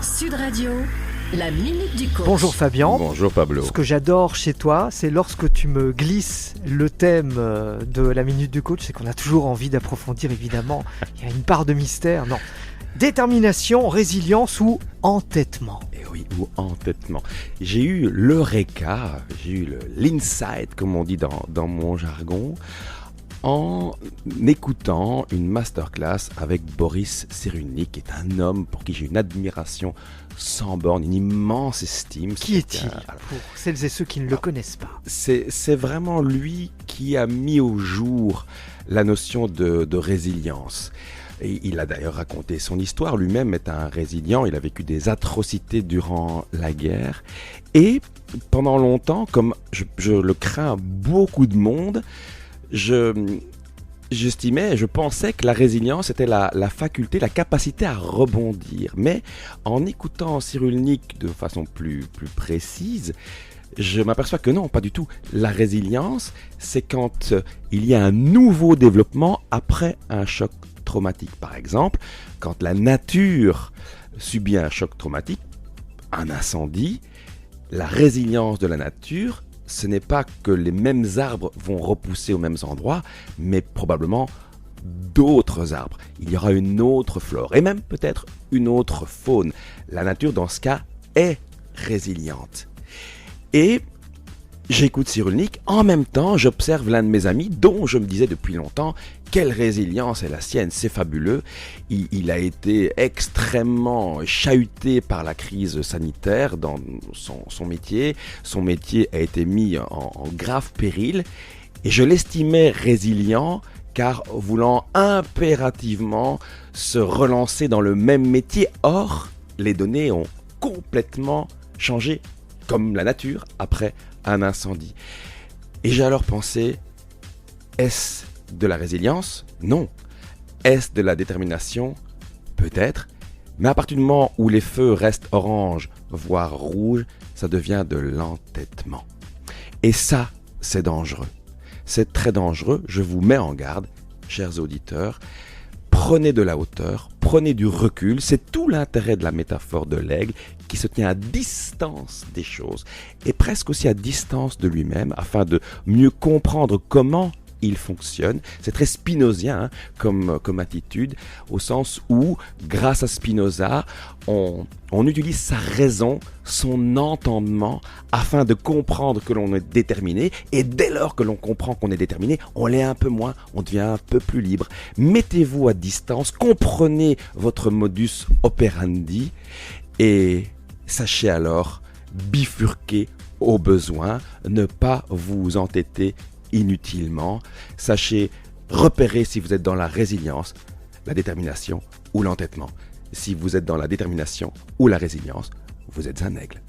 Sud Radio, la minute du coach. Bonjour Fabien. Bonjour Pablo. Ce que j'adore chez toi, c'est lorsque tu me glisses le thème de la minute du coach, c'est qu'on a toujours envie d'approfondir, évidemment. Il y a une part de mystère. Non. Détermination, résilience ou entêtement. Et oui, ou entêtement. J'ai eu l'eureka, j'ai eu l'insight, comme on dit dans mon jargon, en écoutant une masterclass avec Boris Cyrulnik, qui est un homme pour qui j'ai une admiration sans borne, une immense estime. Qui est-il pour celles et ceux qui ne le connaissent pas? C'est vraiment lui qui a mis au jour la notion de résilience. Et il a d'ailleurs raconté son histoire, lui-même est un résilient, il a vécu des atrocités durant la guerre. Et pendant longtemps, comme je le crains beaucoup de monde, j'estimais, je pensais que la résilience était la faculté, la capacité à rebondir. Mais en écoutant Cyrulnik de façon plus précise, je m'aperçois que non, pas du tout. La résilience, c'est quand il y a un nouveau développement après un choc traumatique. Par exemple, quand la nature subit un choc traumatique, un incendie, la résilience de la nature, ce n'est pas que les mêmes arbres vont repousser aux mêmes endroits, mais probablement d'autres arbres. Il y aura une autre flore et même peut-être une autre faune. La nature, dans ce cas, est résiliente. Et j'écoute Cyrulnik, en même temps, j'observe l'un de mes amis dont je me disais depuis longtemps quelle résilience est la sienne, c'est fabuleux. Il a été extrêmement chahuté par la crise sanitaire dans son métier. Son métier a été mis en grave péril et je l'estimais résilient car voulant impérativement se relancer dans le même métier. Or, les données ont complètement changé, comme la nature après un incendie. Et j'ai alors pensé, est-ce de la résilience? Non. Est-ce de la détermination? Peut-être. Mais à partir du moment où les feux restent orange, voire rouge, ça devient de l'entêtement. Et ça, c'est dangereux. C'est très dangereux, je vous mets en garde, chers auditeurs. Prenez de la hauteur, prenez du recul, c'est tout l'intérêt de la métaphore de l'aigle qui se tient à distance des choses et presque aussi à distance de lui-même afin de mieux comprendre comment il fonctionne. C'est très spinozien comme attitude, au sens où, grâce à Spinoza, on utilise sa raison, son entendement, afin de comprendre que l'on est déterminé. Et dès lors que l'on comprend qu'on est déterminé, on l'est un peu moins, on devient un peu plus libre. Mettez-vous à distance, comprenez votre modus operandi et sachez alors bifurquer au besoin, ne pas vous entêter inutilement. Sachez repérer si vous êtes dans la résilience, la détermination ou l'entêtement. Si vous êtes dans la détermination ou la résilience, vous êtes un aigle.